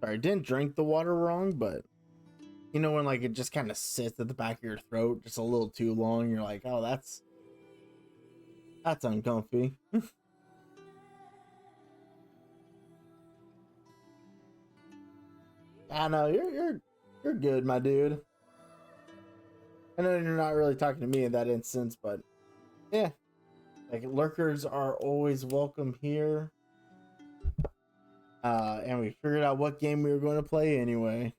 Sorry, I didn't drink the water wrong, but you know when like it just kind of sits at the back of your throat just a little too long, you're like, oh, that's uncomfy. I know you're good, my dude. I know you're not really talking to me in that instance, but yeah, like lurkers are always welcome here. And we figured out what game we were going to play anyway.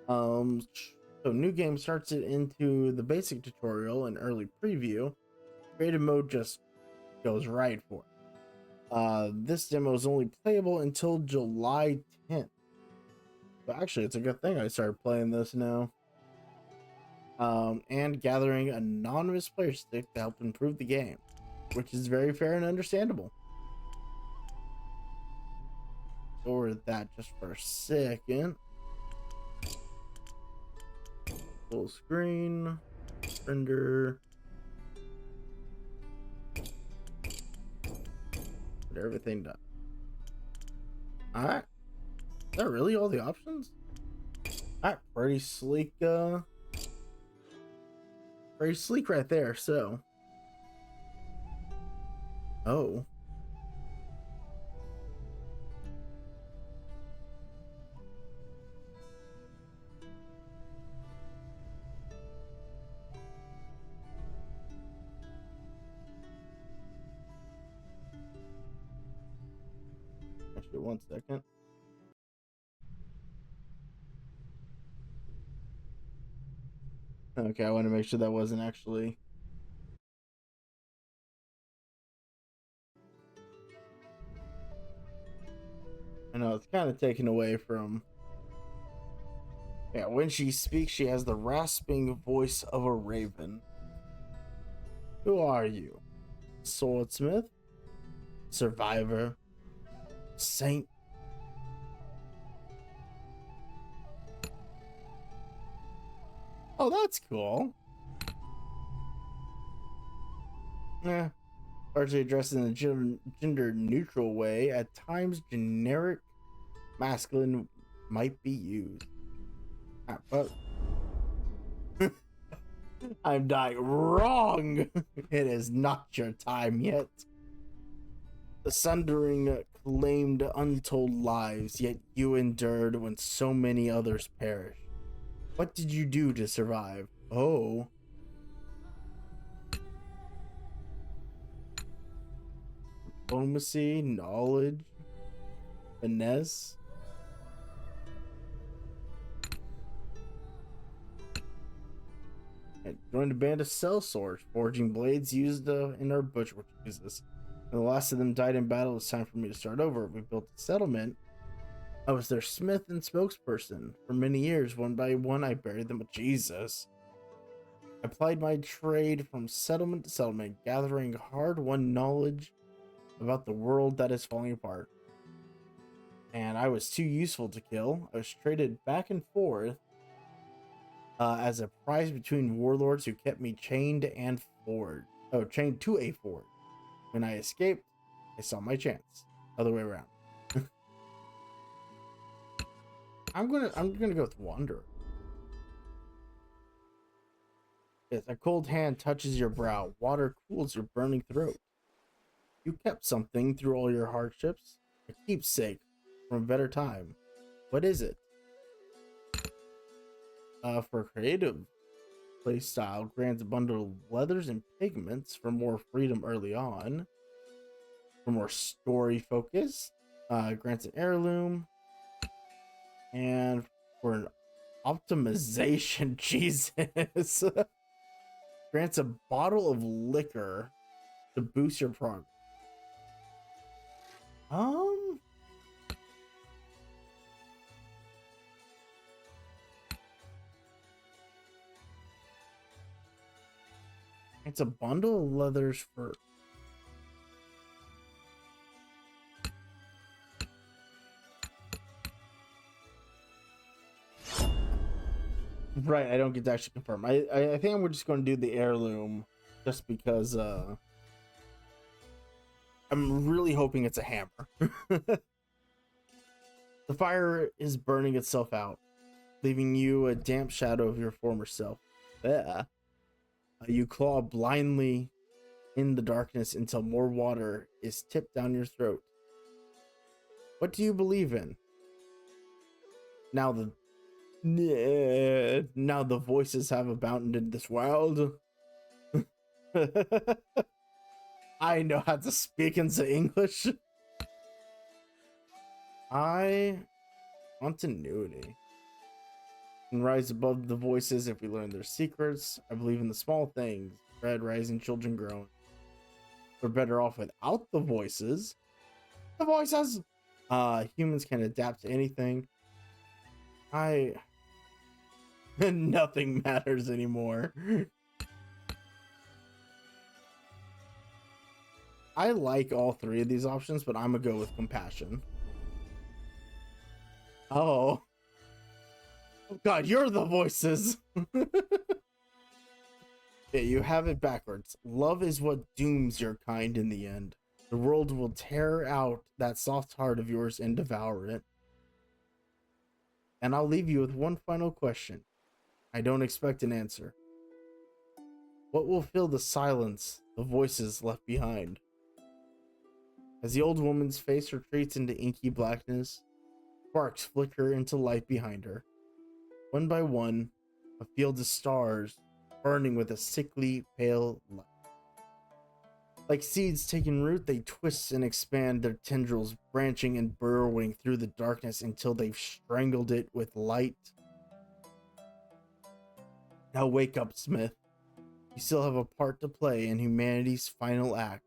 So new game starts it into the basic tutorial and early preview. Creative mode just goes right for it. This demo is only playable until July 10th. But actually, it's a good thing I started playing this now. And gathering anonymous player stick to help improve the game, which is very fair and understandable. Or that just for a second. Full screen, render. Put everything done. Alright. Is that really all the options? Alright, pretty sleek, pretty sleek right there, so. Oh. Actually, 1 second. Okay, I want to make sure that wasn't actually. I know it's kind of taken away from. Yeah, when she speaks, she has the rasping voice of a raven. Who are you? Swordsmith? Survivor? Saint? Oh, that's cool. Yeah. Largely addressed in a gender neutral way, at times generic masculine might be used. But I'm dying wrong. It is not your time yet. The Sundering claimed untold lives, yet you endured when so many others perished. What did you do to survive? Oh. Diplomacy, knowledge, finesse. And joined a band of sellswords, forging blades used in our butcher uses. When the last of them died in battle, it's time for me to start over. We built a settlement. I was their smith and spokesperson. For many years, one by one, I buried them with Jesus. I applied my trade from settlement to settlement, gathering hard-won knowledge about the world that is falling apart. And I was too useful to kill. I was traded back and forth as a prize between warlords who kept me chained and forged. Oh, chained to a forge. When I escaped, I saw my chance. Other way around. I'm gonna go with Wanderer. Yes, a cold hand touches your brow. Water cools your burning throat. You kept something through all your hardships. A keepsake from a better time. What is it? For creative playstyle, grants a bundle of leathers and pigments for more freedom early on. For more story focus, grants an heirloom. And for an optimization, Jesus, grants a bottle of liquor to boost your progress. It's a bundle of leathers for. Right, I don't get to actually confirm. I think we're just going to do the heirloom just because I'm really hoping it's a hammer. The fire is burning itself out, leaving you a damp shadow of your former self. Yeah. You claw blindly in the darkness until more water is tipped down your throat. What do you believe in? Now the voices have abandoned this world. I know how to speak into English. I continuity and rise above the voices if we learn their secrets. I believe in the small things, bread, rising, children growing. We're better off without the voices. The voices. Humans can adapt to anything. Nothing matters anymore. I like all three of these options, but I'm gonna go with compassion. Oh God, you're the voices. Yeah, you have it backwards. Love is what dooms your kind in the end. The world will tear out that soft heart of yours and devour it. And I'll leave you with one final question. I don't expect an answer. What will fill the silence the voices left behind? As the old woman's face retreats into inky blackness, sparks flicker into light behind her. One by one, a field of stars burning with a sickly pale light. Like seeds taking root, they twist and expand their tendrils, branching and burrowing through the darkness until they've strangled it with light. Now wake up, Smith. You still have a part to play in humanity's final act.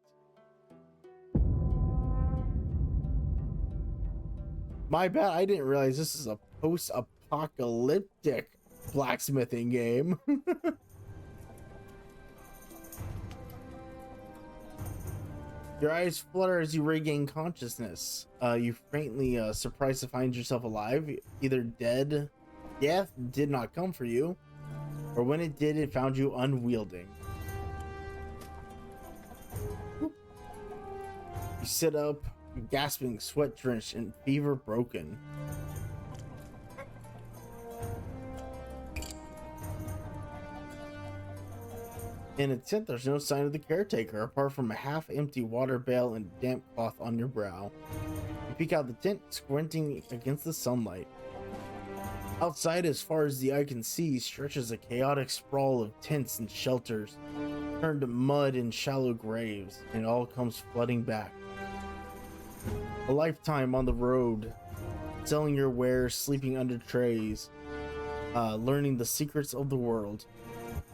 My bad, I didn't realize this is a post-apocalyptic blacksmithing game. Your eyes flutter as you regain consciousness. You faintly surprised to find yourself alive, either dead, death did not come for you, or when it did, it found you unwielding. You sit up, gasping, sweat drenched, and fever broken. In a tent, there's no sign of the caretaker, apart from a half-empty water barrel and damp cloth on your brow. You peek out the tent, squinting against the sunlight. Outside, as far as the eye can see, stretches a chaotic sprawl of tents and shelters, turned to mud and shallow graves, and it all comes flooding back. A lifetime on the road, selling your wares, sleeping under trays, learning the secrets of the world.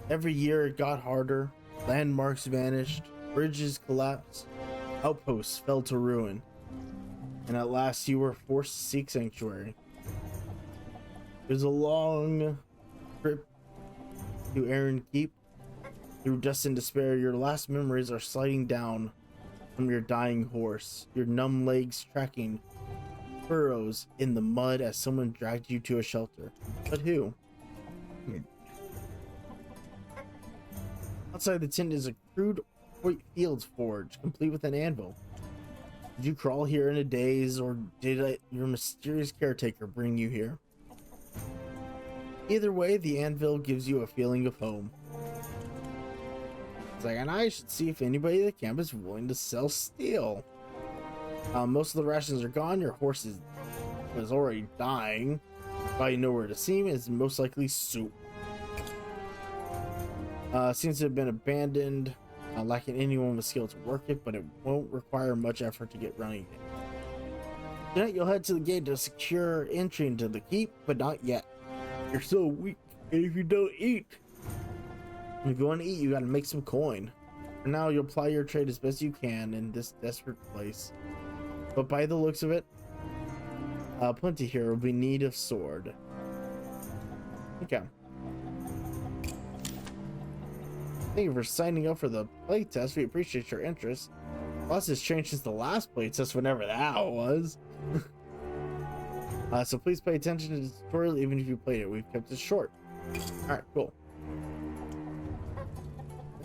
Every year it got harder, landmarks vanished, bridges collapsed, outposts fell to ruin, and at last you were forced to seek sanctuary. It was a long trip to Aaron Keep. Through dust and despair, your last memories are sliding down from your dying horse, your numb legs tracking furrows in the mud as someone dragged you to a shelter. But who? Outside the tent is a crude white fields forge, complete with an anvil. Did you crawl here in a daze, or did your mysterious caretaker bring you here? Either way, the anvil gives you a feeling of home. It's like, and I should see if anybody at the camp is willing to sell steel. Most of the rations are gone. Your horse is already dying. All you know where to see him is most likely soup. Seems to have been abandoned, lacking anyone with skill to work it, but it won't require much effort to get running it. Tonight you'll head to the gate to secure entry into the keep, but not yet. You're so weak, and if you don't eat, if you want to eat, you gotta make some coin. For now, you'll ply your trade as best you can in this desperate place. But by the looks of it, plenty here will be in need of sword. Okay. Thank you for signing up for the playtest. We appreciate your interest. Lots has changed since the last playtest, whenever that was. So please pay attention to the tutorial, even if you played it. We've kept it short. Alright, cool.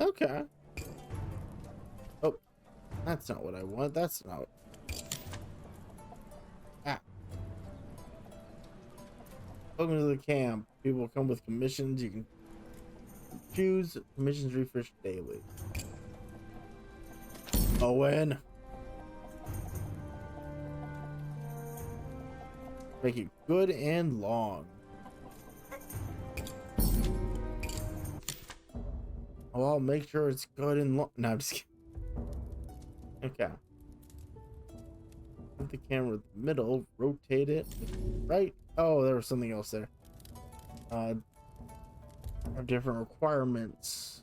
Okay. Oh, that's not what I want. That's not. Ah. Welcome to the camp. People come with commissions. You can choose. Commissions refresh daily. Owen. Make it good and long. Oh, I'll make sure it's good and long. No, I'm just kidding. Okay. Put the camera in the middle. Rotate it. Right. Oh, there was something else there. Have different requirements.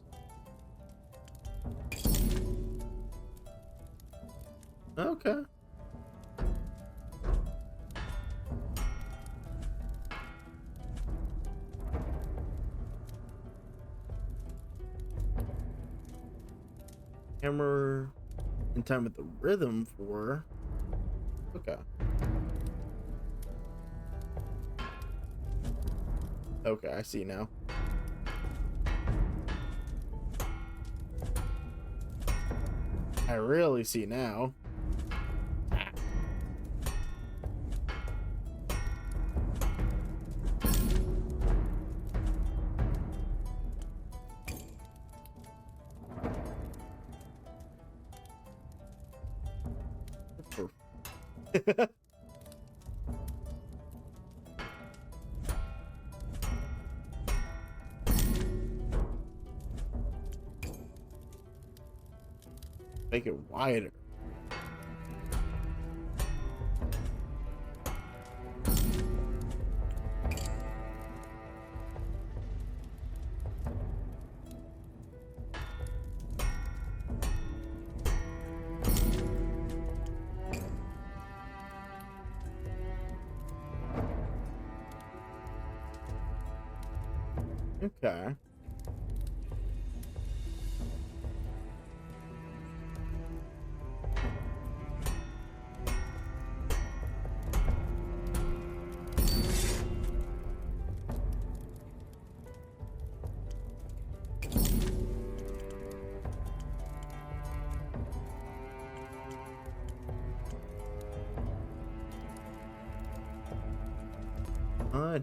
Okay. Hammer in time with the rhythm for. Okay. Okay, I see now. I really see now. Make it wider. Okay.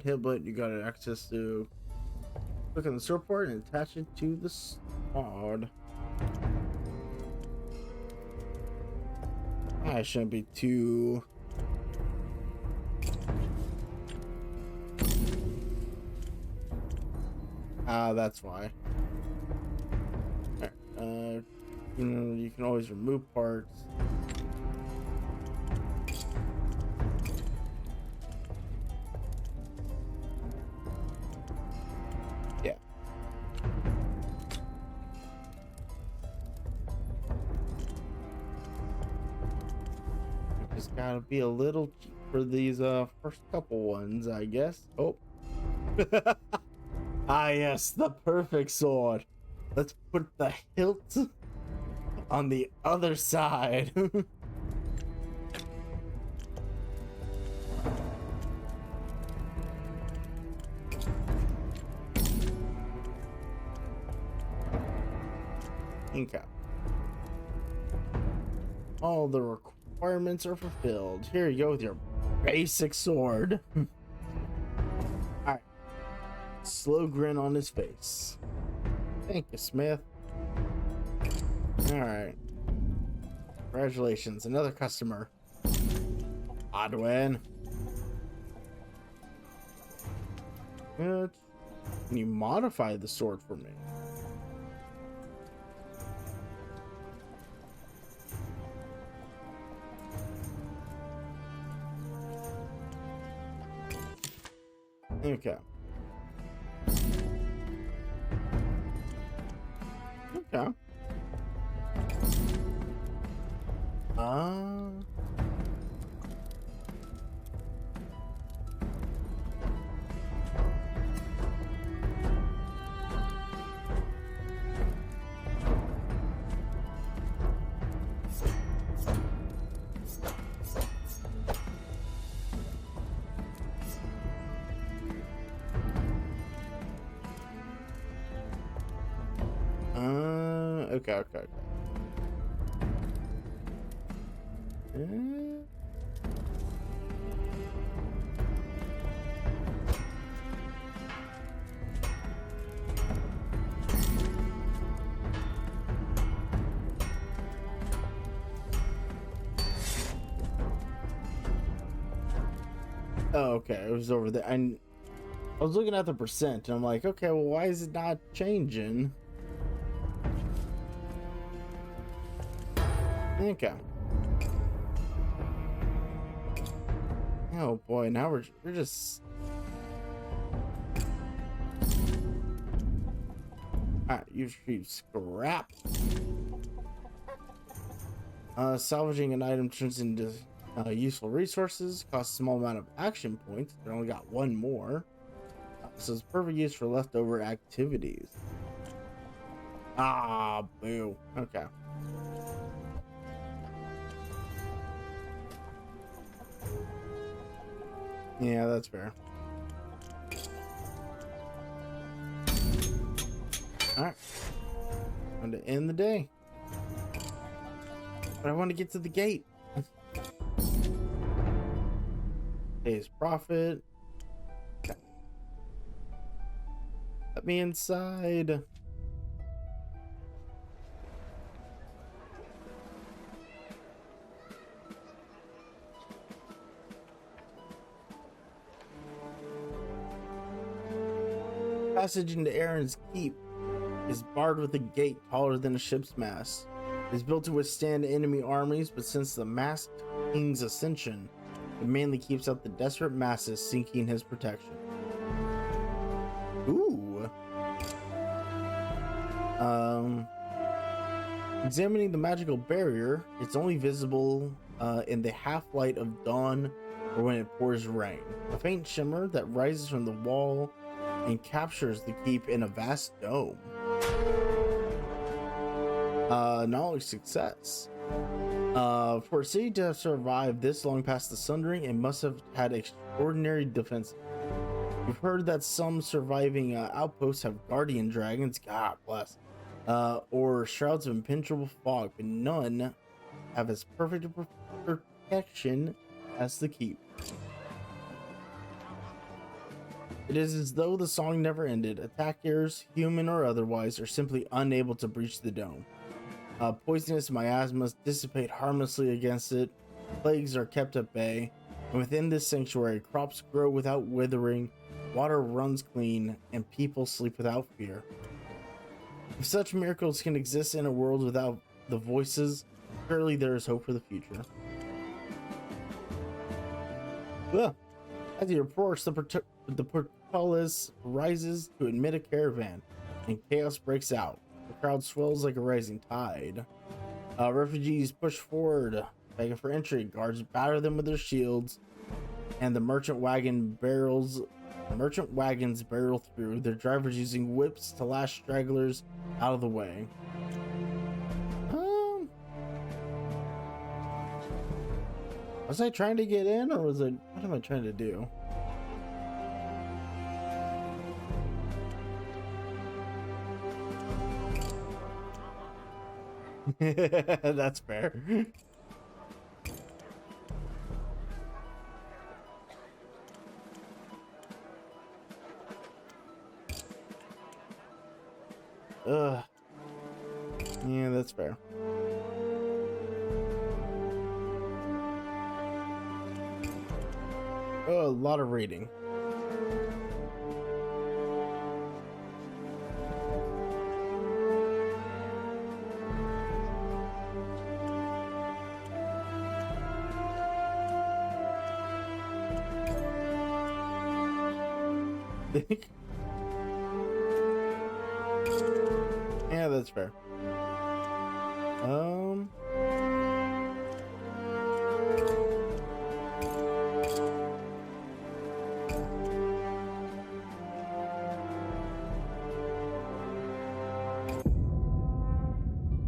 Hit button, you got access to. Click on the sword part and attach it to the sword. I shouldn't be too. That's why. Alright, you can always remove parts. Yeah. Just gotta be a little cheap for these first couple ones, I guess. Oh. Ah, yes, the perfect sword. Let's put the hilt on the other side. Okay. All the requirements are fulfilled. Here you go with your basic sword. Alright. Slow grin on his face. Thank you, Smith. Alright. Congratulations, another customer. Odwin. Good. Can you modify the sword for me? Okay. Okay. Okay. Oh, okay. It was over there. And I was looking at the percent and I'm like, okay, well, why is it not changing? Okay. Oh boy, now we're just. Alright, you scrap. Salvaging an item turns into useful resources, costs a small amount of action points. I only got one more. So it's perfect use for leftover activities. Ah, boo. Okay. Yeah, that's fair. Alright. Time to end the day. But I want to get to the gate. Day's profit. Okay. Let me inside. Passage into Aaron's Keep is barred with a gate taller than a ship's mast. It is built to withstand enemy armies, but since the masked king's ascension, it mainly keeps out the desperate masses seeking his protection. Ooh. Examining the magical barrier, it's only visible in the half-light of dawn or when it pours rain. A faint shimmer that rises from the wall and captures the keep in a vast dome. Knowledge success. For a city to have survived this long past the Sundering, it must have had extraordinary defense. We've heard that some surviving outposts have guardian dragons, God bless, or shrouds of impenetrable fog, but none have as perfect a protection as the keep. It is as though the song never ended. Attackers, human or otherwise, are simply unable to breach the dome. Poisonous miasmas dissipate harmlessly against it. Plagues are kept at bay. And within this sanctuary, crops grow without withering, water runs clean, and people sleep without fear. If such miracles can exist in a world without the voices, surely there is hope for the future. Ugh. As he approaches, the portcullis rises to admit a caravan, and chaos breaks out. The crowd swells like a rising tide. Refugees push forward, begging for entry. Guards batter them with their shields, and the merchant wagons barrel through, their drivers using whips to lash stragglers out of the way. Was I trying to get in, or was it? What am I trying to do? That's fair. Ugh. Yeah, that's fair. Oh, a lot of reading. Yeah, that's fair.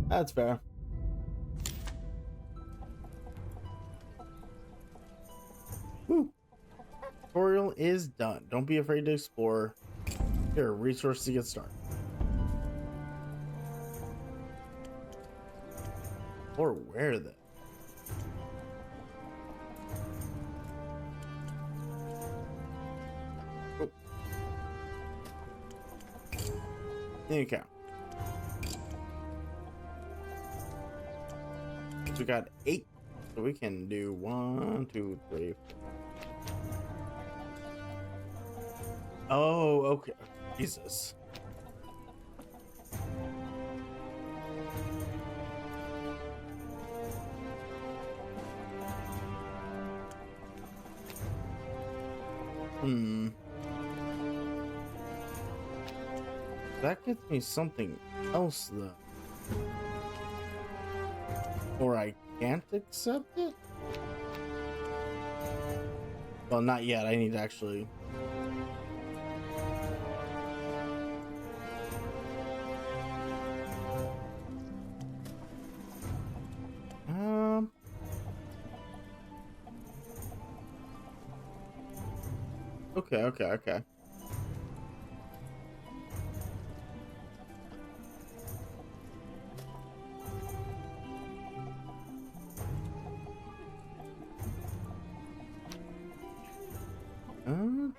That's fair. Woo. Tutorial is done. Don't be afraid to explore. Here, resource to get started. Or where then? Oh. Okay. We got 8, so we can do 1, 2, 3, 4. Oh, okay. Jesus. Hmm. That gets me something else, though. Or I can't accept it? Well, not yet. I need to actually... Um... Okay, okay, okay. Uh, hmm.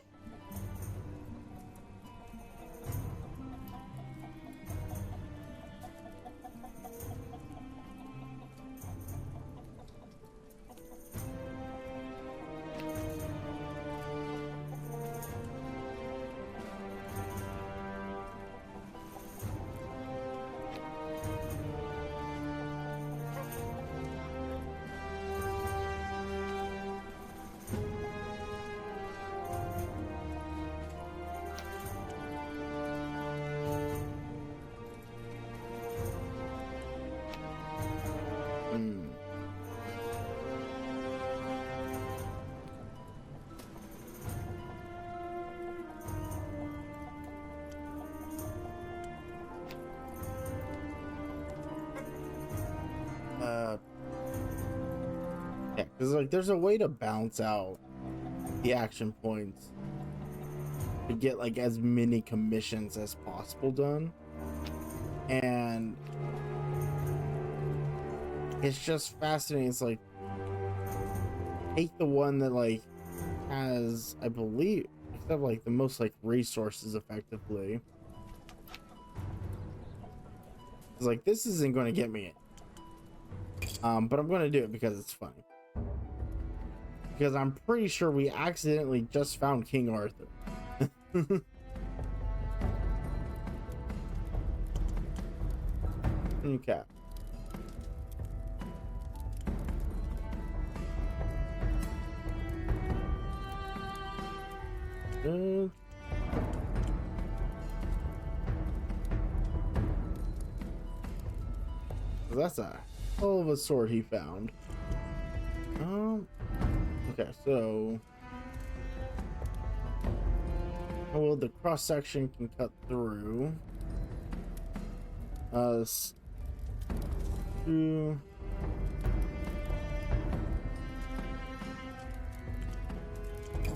Uh... Yeah, because, like, there's a way to balance out the action points to get, like, as many commissions as possible done. And it's just fascinating. It's like, take the one that, like, has, I believe, except, like, the most, like, resources effectively. It's like, this isn't going to get me it. But I'm going to do it because it's funny. Because I'm pretty sure we accidentally just found King Arthur. Okay. So that's a hell of a sword he found. Okay, so... Oh, well, the cross section can cut through. Through...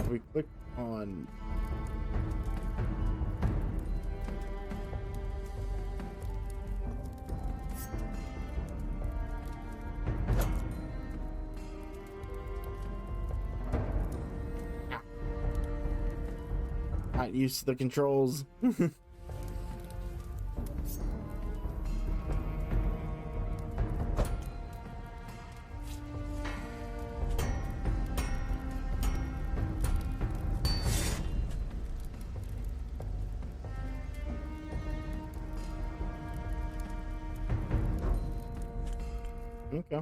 We click on... Not used to the controls. Okay.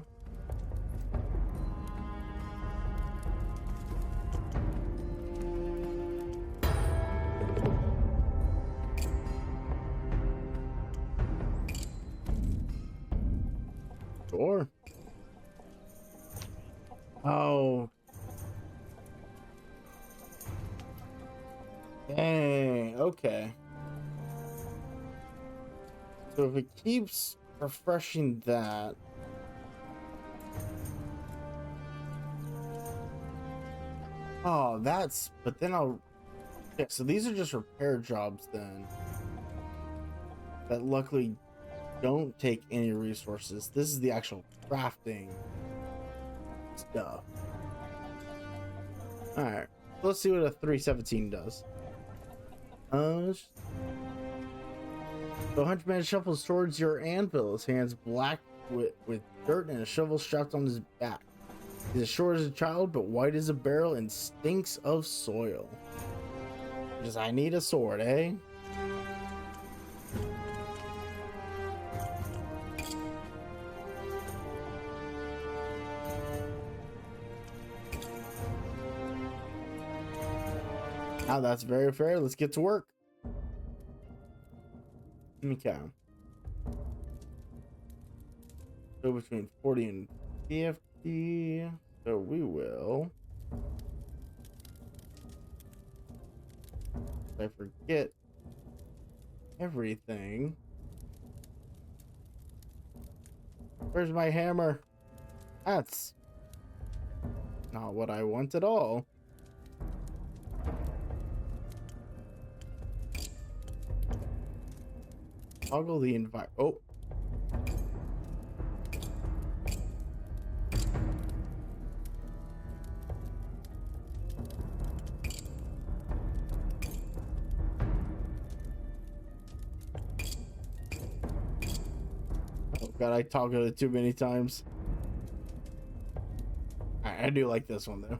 Sure. Oh. Dang. Okay. So if it keeps refreshing that... Oh, that's... But then I'll... Yeah, so these are just repair jobs then. That luckily don't take any resources. This is the actual crafting stuff. Alright. Let's see what a 317 does. So Hunchman shuffles towards your anvil, his hands black with dirt and a shovel strapped on his back. He's as short as a child, but white as a barrel and stinks of soil. Because I need a sword, eh? Now that's very fair. Let's get to work. Okay. So between 40 and 50. So we will. I forget everything. Where's my hammer? That's not what I want at all. Toggle the invite. Oh. Oh god, I toggled it too many times. I do like this one though.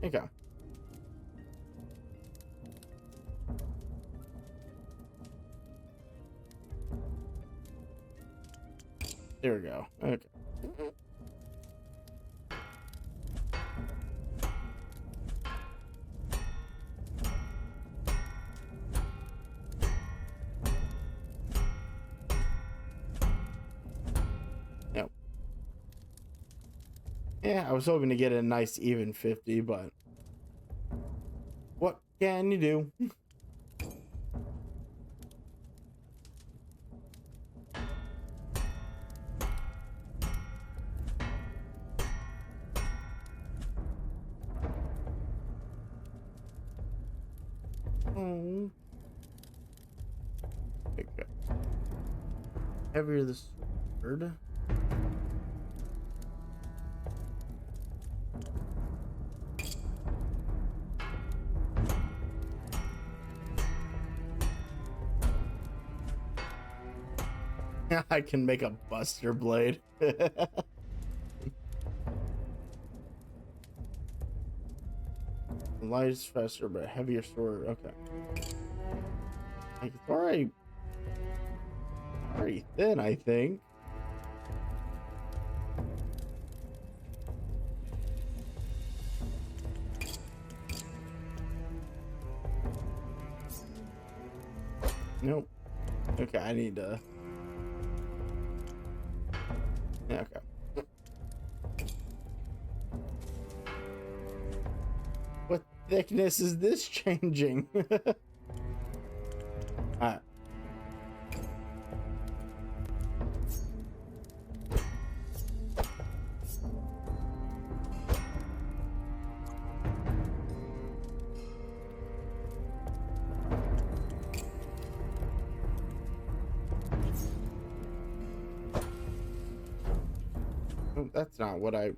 Okay. There we go. Okay. Yep. Yeah, I was hoping to get a nice even 50, but what can you do? Oh. Okay. Heavier the sword. I can make a buster blade. Light is faster, but heavier sword. Okay. Like, it's already pretty thin, I think. Nope. Okay, I need to. Yeah, okay. What thickness is this changing? Alright. Oh, that's not what I.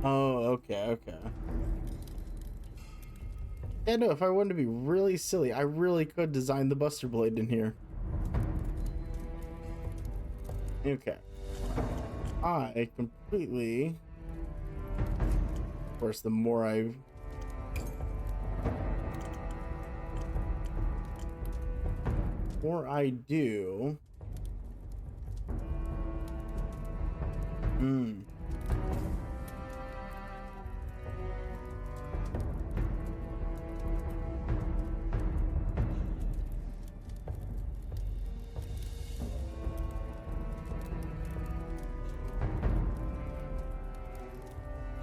Oh, okay, okay. Yeah, no, if I wanted to be really silly, I really could design the Buster Blade in here. Okay. I completely... Of course, the more I... do...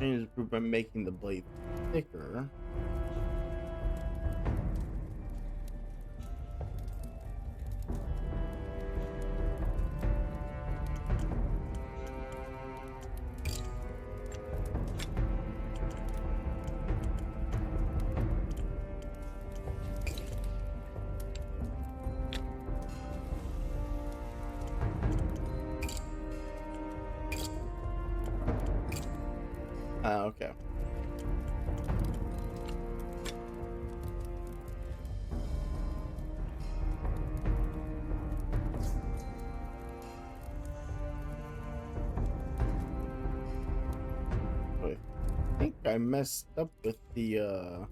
Change the proof by making the blade thicker. Okay. Wait, I think I messed up with the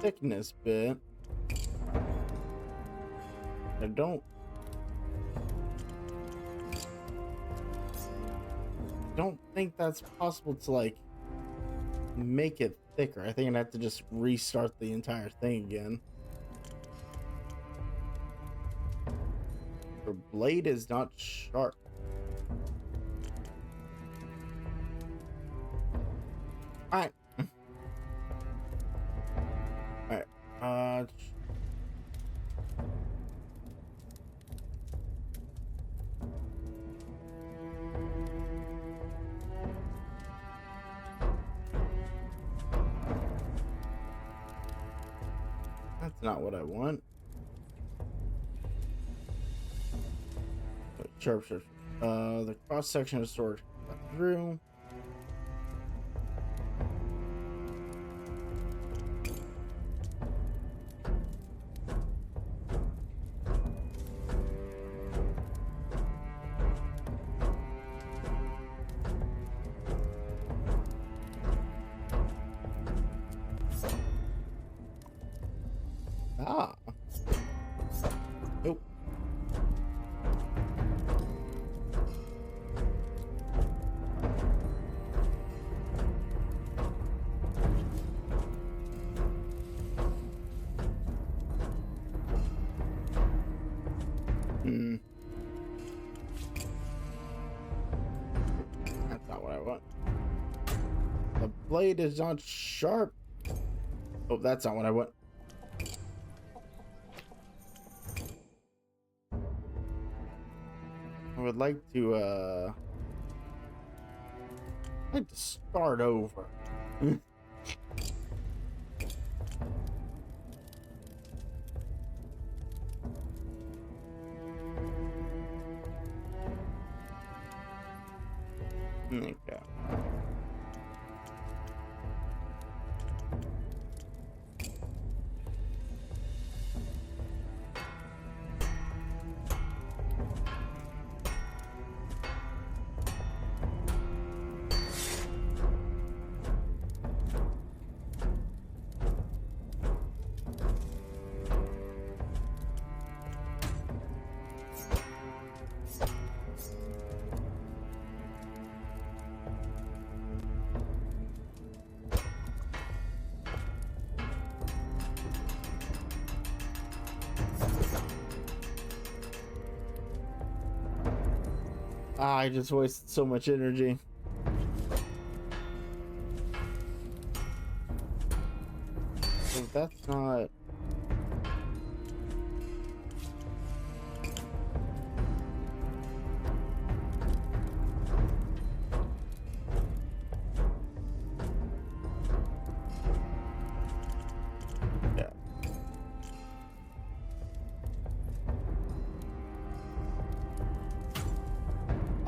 thickness bit. I don't think that's possible to like make it thicker. I think I'd have to just restart the entire thing again. Your blade is not sharp. Alright. Alright. That's not what I want. Sharp. The cross section of the sword cut through. Ah. Nope. That's not what I want. The blade is not sharp. Oh, that's not what I want. I would like to start over. Okay. I just wasted so much energy. So that's not... Yeah.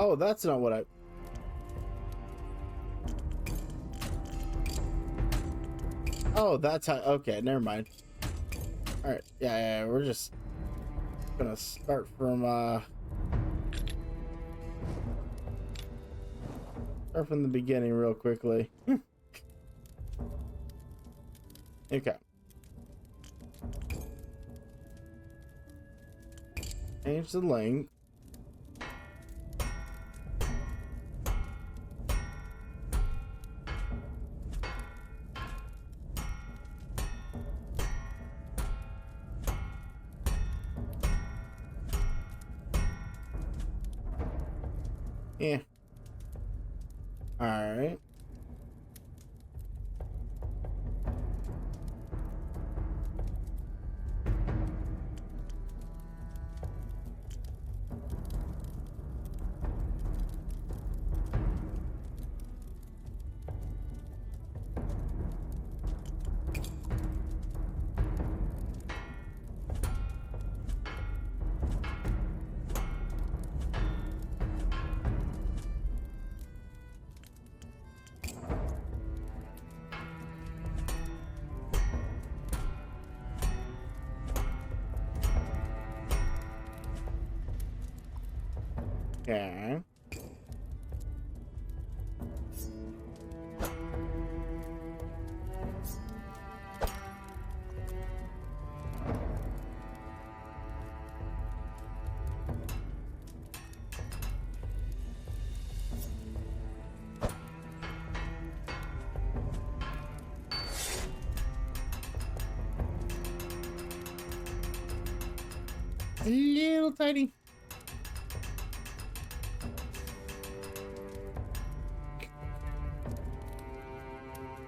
Oh, that's not what I... Oh, that's how... Okay, never mind. Alright, yeah, we're just gonna start from the beginning real quickly. Okay. Change the length. Yeah. All right. Okay. A little tiny.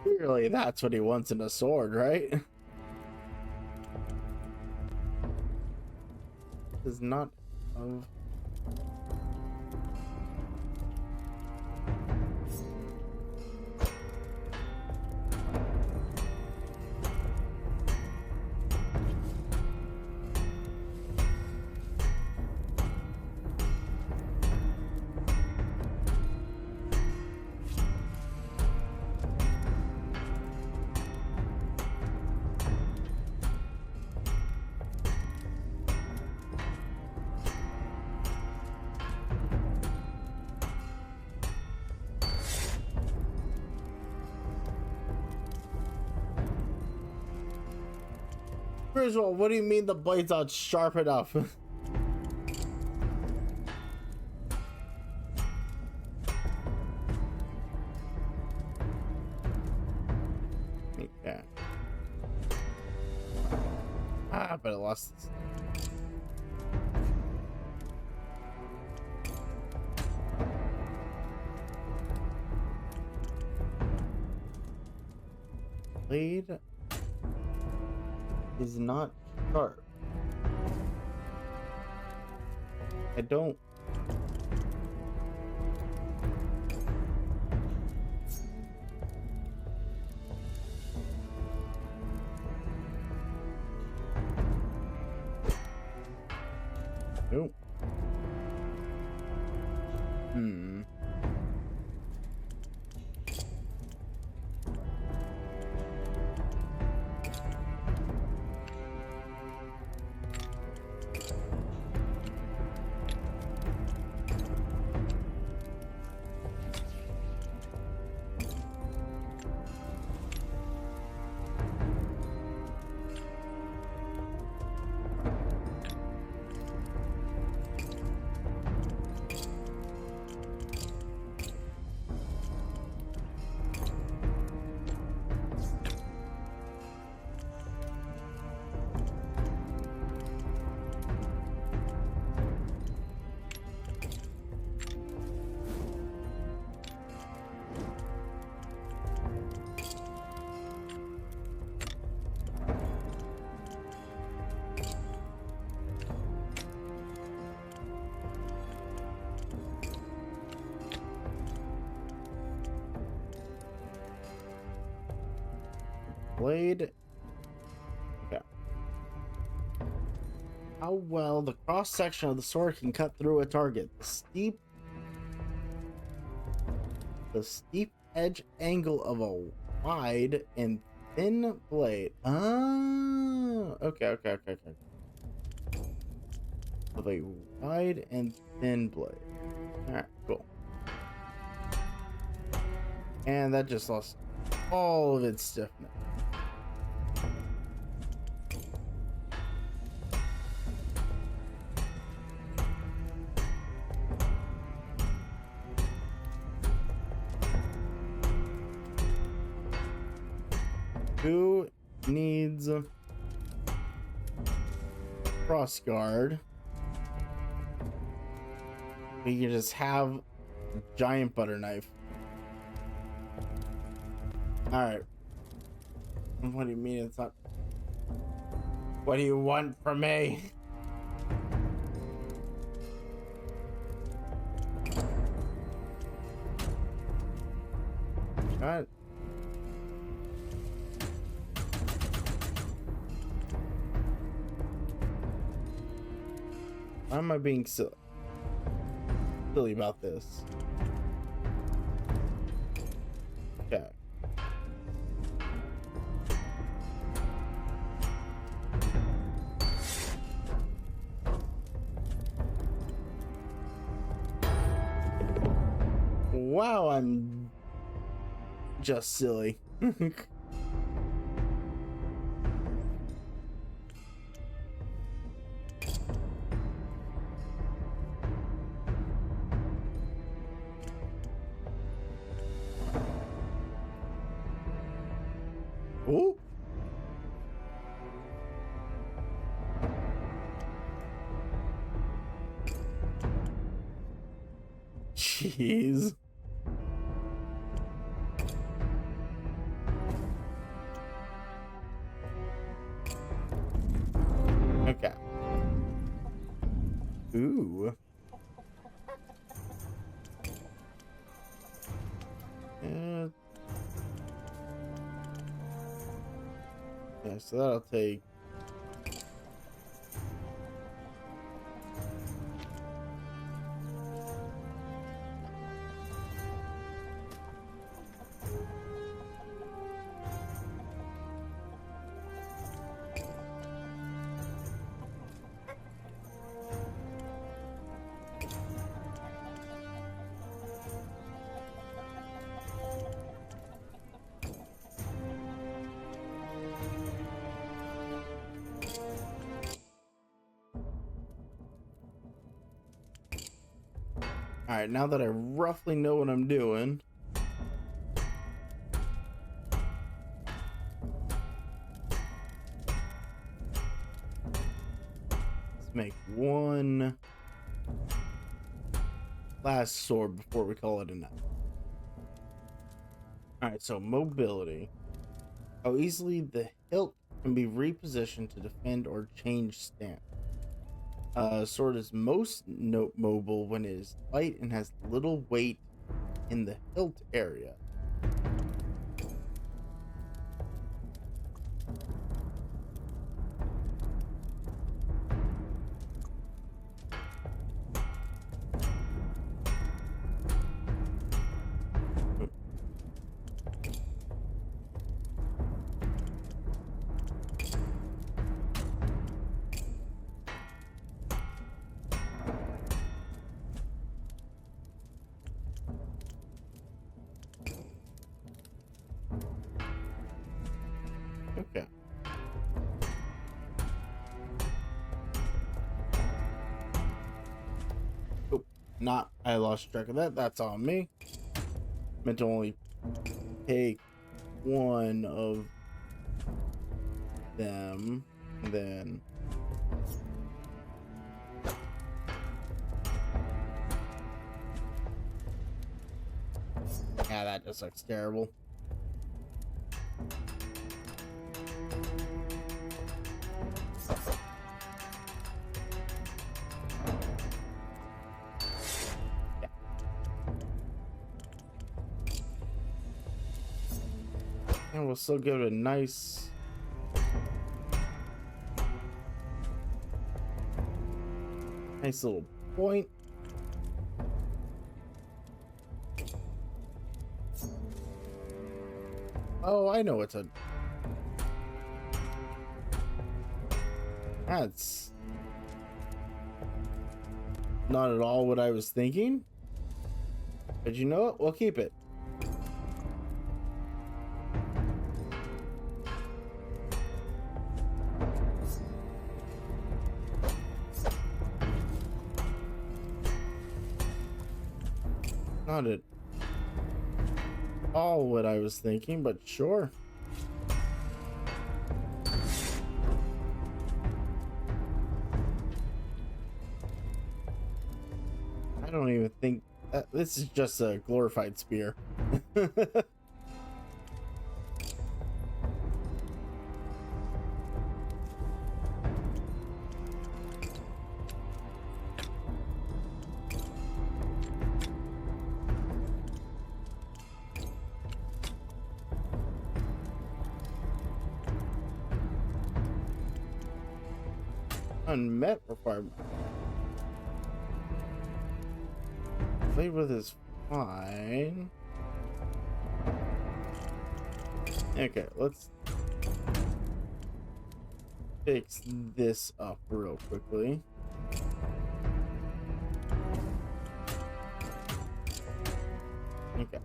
Clearly, that's what he wants in a sword, right? Does not of. First of all, what do you mean the blade's not sharp enough? Okay. But I lost this. Blade is not sharp. I don't. Nope. Blade. Okay. How well the cross section of the sword can cut through a target. The steep edge angle of a wide and thin blade. Oh, okay. Of a wide and thin blade. Alright, cool. And that just lost all of its stiffness. Who needs cross guard? We can just have a giant butter knife. Alright. What do you mean it's not? What do you want from me? God. Why am I being silly about this? Okay. Wow, I'm just silly. Oh. Jeez. Okay. Ooh. Yeah, so that'll take. All right, now that I roughly know what I'm doing, let's make one last sword before we call it a night. All right, so mobility. How easily the hilt can be repositioned to defend or change stance. Sword is most mobile when it is light and has little weight in the hilt area. Okay. Oh, not. I lost track of that. That's on me. Meant to only take one of them, and then. Yeah, that just looks terrible. And we'll still give it a nice little point. Oh, I know it's a. That's not at all what I was thinking. But you know what? We'll keep it. Not at all what I was thinking, but sure. I don't even think that this is just a glorified spear. Unmet requirement. Flavor is fine. Okay, let's fix this up real quickly. Okay.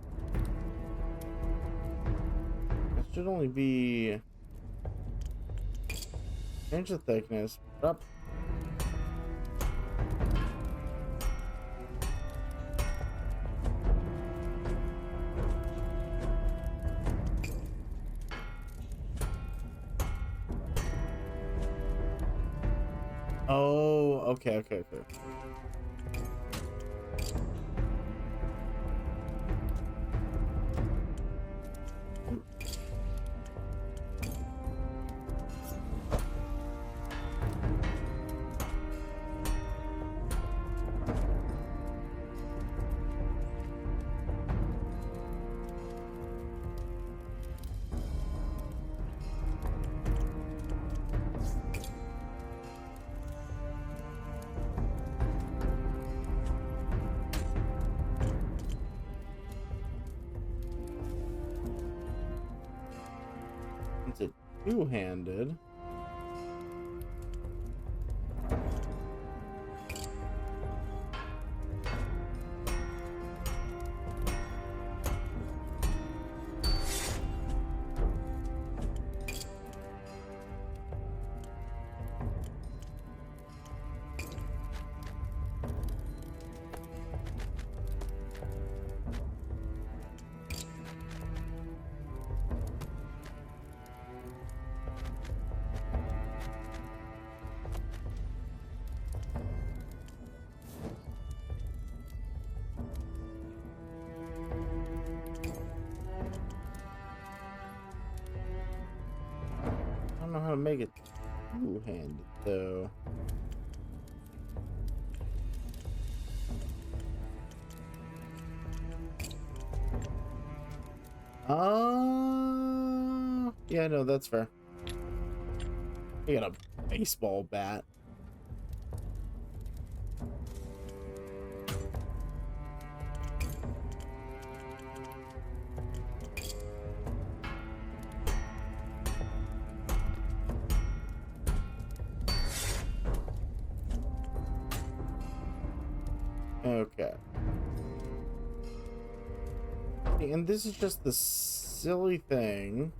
It should only be change the thickness. Up. Oh, okay. It's a two-handed. I don't know how to make it two-handed though. Yeah, no, that's fair. You got a baseball bat. Okay. And this is just the silly thing.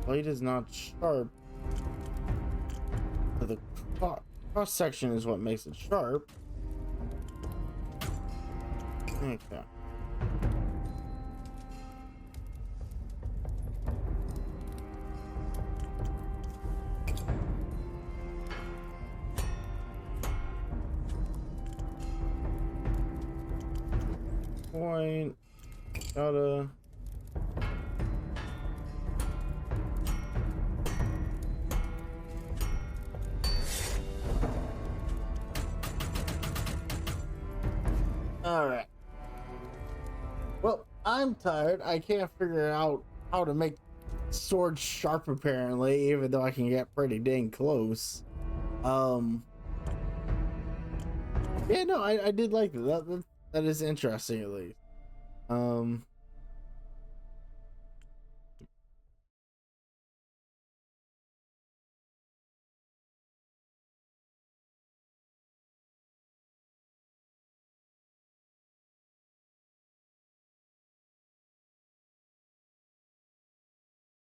Blade is not sharp. But the cross section is what makes it sharp. Okay. Point. Gotta. All right. Well, I'm tired. I can't figure out how to make swords sharp apparently, even though I can get pretty dang close. Yeah, no, I did like that. That is interesting at least.